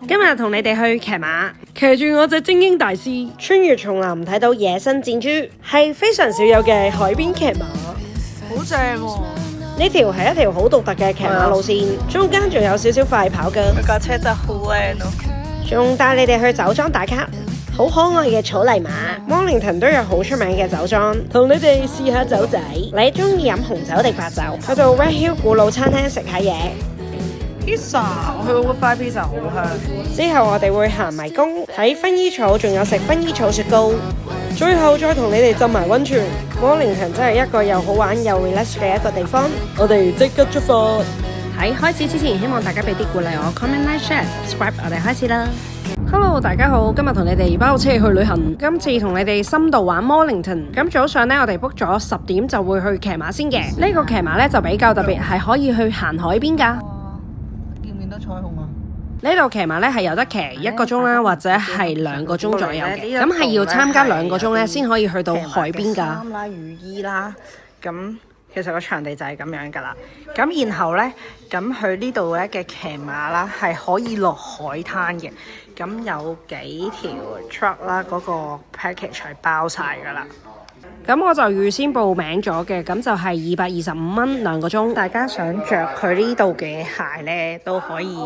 今日同你哋去騎馬，騎住我隻精英大師，穿越叢林睇到野生箭豬，係非常少有嘅海邊騎馬，好正喎！呢條係一條好獨特嘅騎馬路線，中間仲有少少快跑㗎，佢架車真係好靚咯，仲帶你哋去酒莊打卡，好可愛嘅草泥馬。摩靈頓都有好出名嘅酒莊，同你哋試下酒仔。你中意飲紅酒定白酒？去到 Red Hill 古老餐廳食下嘢。pizza， 我去嗰個 Fire Pizza 好香。之後我哋會行迷宮，睇薰衣草，仲有食薰衣草雪糕。最後再同你哋浸埋溫泉。摩靈頓真係一個又好玩又 relax 嘅一個地方。我哋即刻出發。喺開始之前，希望大家俾啲鼓勵我 comment like share subscribe。我哋開始啦。Hello， 大家好，今日同你哋包車去旅行。今次同你哋深度玩摩靈頓。咁早上呢，我哋 book 咗10點就會去騎馬先嘅。呢個騎馬呢，就比較特別，係可以去行海邊㗎。見到彩虹啊！呢度騎馬咧係有得騎1個鐘啦，或者係2個鐘左右嘅，咁係要參加2個鐘咧先可以去到海邊㗎。衫啦、雨衣啦，咁其實個場地就係咁樣㗎啦。咁然後咧，咁佢呢度咧嘅騎馬啦係可以落海灘嘅，咁有幾條 truck 啦，嗰個 package 係包晒㗎啦。咁我就預先報名咗嘅，咁就係225蚊2個鐘。大家想着佢呢度嘅鞋呢，都可以，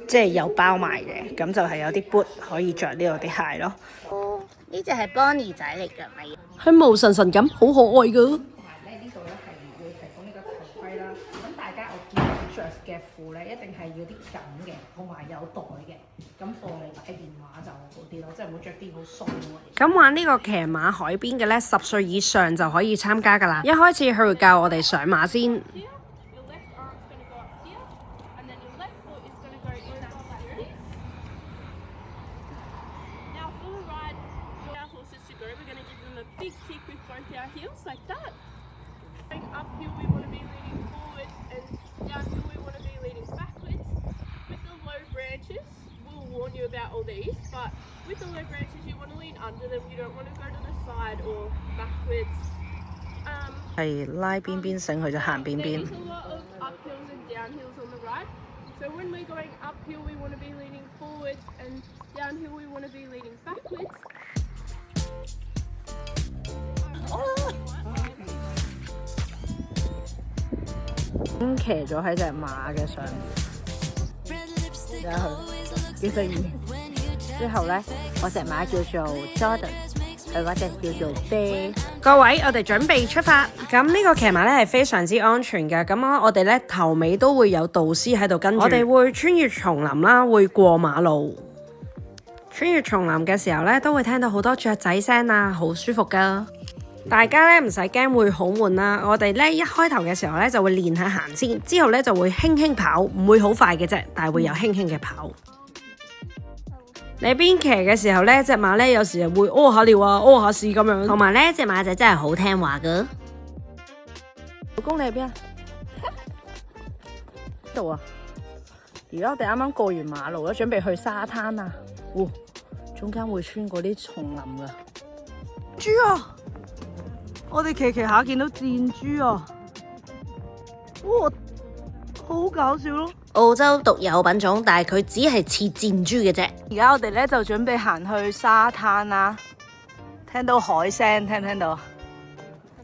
即係有包埋嘅。咁就係有啲 boot 可以着呢度啲鞋咯。呢隻係 Bonnie 仔嚟㗎，咪？係毛神神咁，好可愛㗎。同埋咧，呢度咧係會提供呢個頭盔啦。咁大家我見到着嘅褲咧，一定係要啲緊嘅，同埋有袋嘅。咁放你擺電話就好啲咯，即係唔好着啲好鬆嘅。咁玩呢個騎馬海邊嘅呢，10歲以上就可以參加㗎啦。一開始佢會教我哋上馬先。warn you about all these, but with the low branches you want to lean under them, you don't want to go to the side or backwards. 係拉邊邊繩，佢就行邊邊。 There's a lot of uphills and downhills on the ride, so when we're going uphill we want to be leaning forwards and downhill we want to be leaning backwards. 已經騎咗喺隻馬嘅上面，睇下佢幾得意。之後咧，我隻馬叫做 Jordan， 佢嗰隻叫做 Bear。各位，我哋準備出發。咁呢個騎馬咧係非常之安全嘅。咁我哋咧頭尾都會有導師喺度跟住。我哋會穿越叢林啦，會過馬路。穿越叢林嘅時候咧，都會聽到好多雀仔聲啊，好舒服噶。大家咧唔使驚會好悶啦。我哋咧一開頭嘅時候咧就會練下行先，之後咧就會輕輕跑，唔會好快嘅啫，但係會有輕輕嘅跑。你邊騎嘅時候咧，隻馬咧有時會屙下尿啊，屙下屎咁樣。同埋咧，隻馬仔真係好聽話噶。老公你喺邊啊？度啊！而家我哋啱啱過完馬路啦，準備去沙灘啊！哇，中間會穿過啲叢林噶。豬啊！我哋騎騎下見到箭豬啊！哇，好搞笑咯！澳洲獨有品種，但係佢只係似箭豬嘅啫。而家我哋咧就準備行去沙灘啦，聽到海聲，聽唔聽到？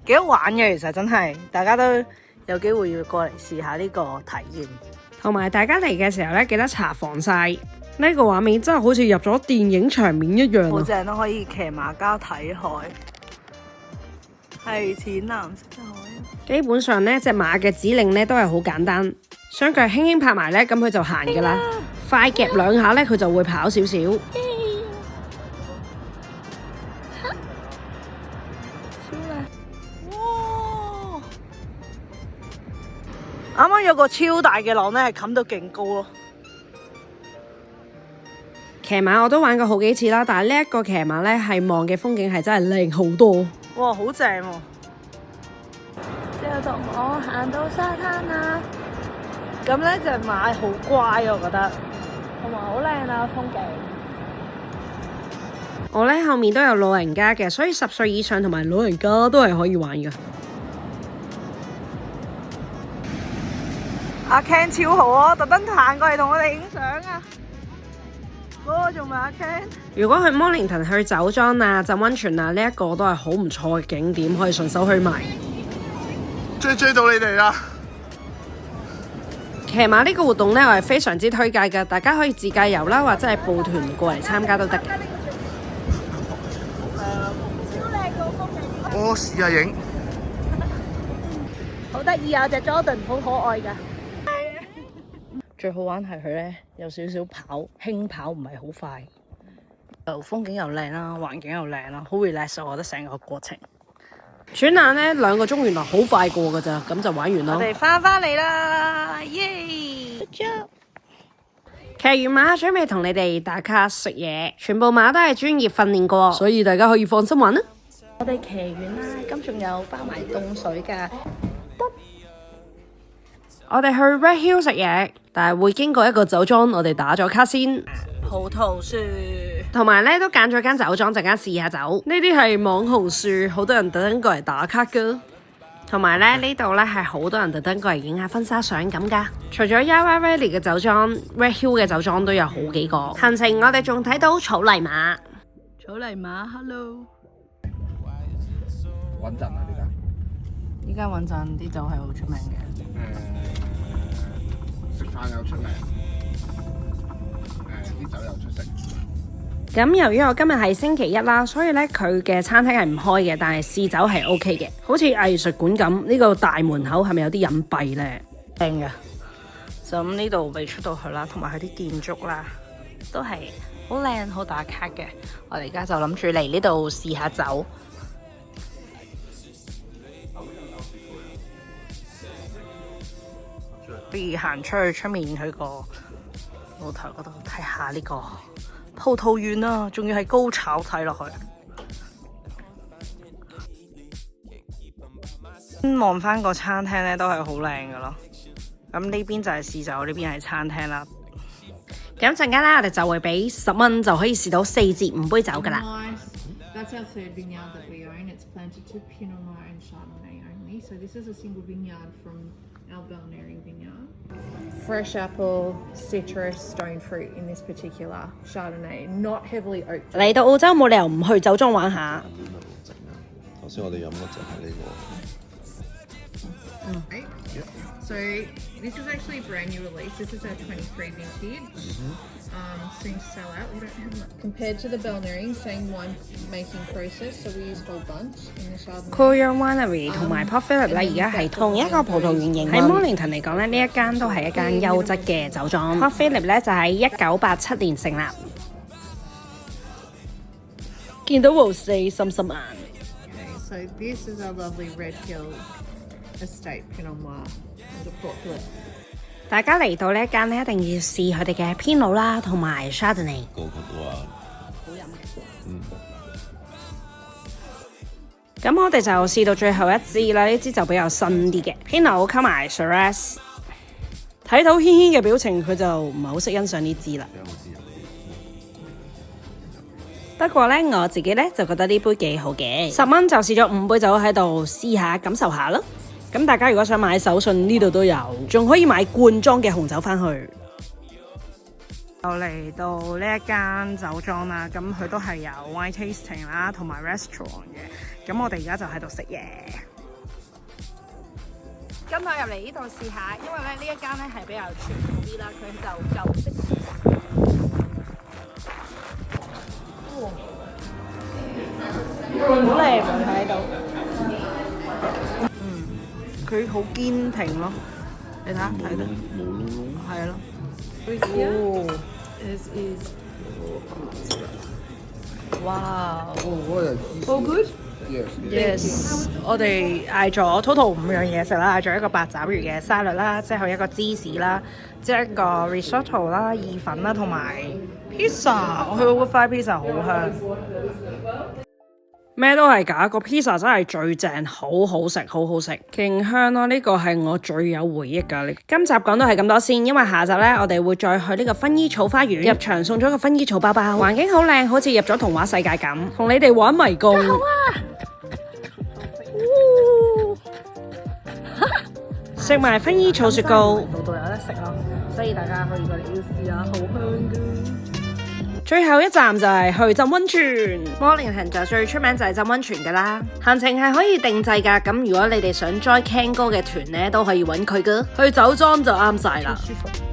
幾好玩嘅，其實真係，大家都有機會要過嚟試下呢個體驗。同埋大家嚟嘅時候咧，記得搽防曬。呢個畫面真係好似入咗電影場面一樣好正咯，可以騎馬加睇海，係淺藍色嘅海。基本上呢隻馬嘅指令呢都係好簡單，雙腳輕輕拍埋呢，咁佢就行噶啦。快夾2下呢，佢就會跑少少。哇！啱啱有個超大嘅浪呢，係冚到勁高咯。騎馬我都玩過好幾次啦，但係呢一個騎馬呢，係望嘅風景係真係靚好多。哇，好正喎！之後同我行到沙灘啦，咁呢隻馬好乖我覺得，同埋好靚啊風景。我呢後面都有老人家嘅，所以10歲以上同埋老人家都係可以玩嘅。阿 Ken 超好啊，特登行過嚟同我哋影相啊！哥做咩啊 Ken？如果去摩靈頓去酒莊啊、浸溫泉啊，呢一個都係好唔錯嘅景點，可以順手去埋。追到你哋啦！騎馬呢個活動呢，我係非常之推介嘅，大家可以自駕遊啦，或者係報團過嚟參加都得嘅。我試下影，好得意啊！隻 Jordan 好可愛㗎。最好玩係佢咧有少少跑，輕跑唔係好快，又風景又靚啦，環境又靚啦，好 relax 我覺得成個過程。轉眼呢2個鐘原來好快過㗎咋，咁就玩完咯。我哋翻嚟啦，耶！騎完馬準備同你哋打卡食嘢，全部馬都係專業訓練過，所以大家可以放心玩啦。我哋騎完啦，咁仲有包埋凍水㗎。我哋去 Red Hill 食嘢，但係會經過一個酒莊，我哋打咗卡先。葡萄樹，同埋咧都揀咗間酒莊，陣間試下酒。呢啲係網紅樹，好多人特登過嚟打卡噶。同埋咧呢度咧係好多人特登過嚟影下婚紗相咁噶。除咗 Yarra Valley 嘅酒莊 ，Red Hill 嘅酒莊都有好幾個。行程我哋仲睇到草泥馬。草泥馬 ，Hello。穩陣啊！依家穩陣啲酒係好出名嘅。食飯又出名，啲酒又出色。咁由於我今日係星期一啦，所以咧佢嘅餐廳係唔開嘅，但係試酒係 OK 嘅，好似藝術館咁。呢個大門口係咪有啲隱蔽咧？靚嘅，就咁呢度未出到去啦，同埋佢啲建築啦，都係好靚好打卡嘅。我哋而家就諗住嚟呢度試下酒。不如行出去出面去個露台嗰度睇下呢個葡萄園啊，仲要係高炒睇落去。望翻個餐廳咧都係好靚噶咯。咁呢邊就係試酒，呢邊係餐廳啦。咁陣間咧，我哋就會俾10蚊就可以試到4至5杯酒噶啦。That's our third vineyard that we own. It's planted to Pinot Noir and Chardonnay only. So this is a single vineyard from our Balnarring vineyard. Fresh apple, citrus, stone fruit in this particular Chardonnay. Not heavily oak. 嚟到澳洲冇理由唔去酒莊玩下。頭先我哋飲嗰隻係呢Right? So this is actually a brand new release. This is our 23 vintage. Soon to sell out. We don't have much. Compared to the Balnarring, same wine making process. So we use whole bunch in the Chardonnay. Cooyon Winery 同埋 Port Phillip 咧，而家係同一個葡萄園營運。喺摩靈頓嚟講咧，呢一間都係一間優質嘅酒莊。Port Phillip 咧就喺1987年成立。見到黃四心心眼。 Okay, so this is our lovely Red Hill Estate Pinot Noir under Port Phillip. 大家嚟到呢一間咧，一定要試佢哋嘅偏魯啦，同埋 Chardonnay。個個都話好飲。咁我哋就試到最後一支啦，呢支就比較新啲嘅偏魯溝埋 Shiraz。睇到軒軒嘅表情，佢就唔係好識欣賞呢支啦。不過咧，我自己咧就覺得呢杯幾好嘅，10蚊就試咗5杯酒喺度試下感受下咯。咁大家如果想買手信，呢度都有，仲可以買罐裝嘅紅酒返去。又嚟到呢一間酒莊啦，咁佢都係有 wine tasting 啦，同埋 restaurant 嘅。咁我哋而家就喺度食嘢。跟我入嚟呢度試下，因為咧呢一間咧係比較傳統啲啦，佢就舊式。好靚啊！喺度。佢好堅挺咯，你睇下睇到，係咯。哦 This is 哇 all good. ！Yes，我哋嗌咗 total 5樣嘢食啦，嗌咗一個八爪魚嘅沙律啦，即係一個芝士啦，即係一個 risotto 啦、意粉啦，同埋 pizza。我去嗰個 Wood-Fire Pizza 好香。咩都係假，個 pizza 真係最正，好好食，好好食，勁香咯！呢個係我最有回憶㗎。今集講到係咁多先，因為下集呢，我哋會再去呢個薰衣草花園，入場送咗個薰衣草包包，環境好靚，好似入咗童話世界咁，同你哋玩迷宮。好啊！食埋薰衣草雪糕，度度有得食咯，所以大家可以過嚟要試下，好香㗎。最後一站就係去浸溫泉。摩連行就最出名就係浸溫泉噶啦，行程係可以定制噶。咁如果你哋想 join Ken 哥嘅團呢，都可以揾佢噶。去酒莊就啱晒啦。舒服。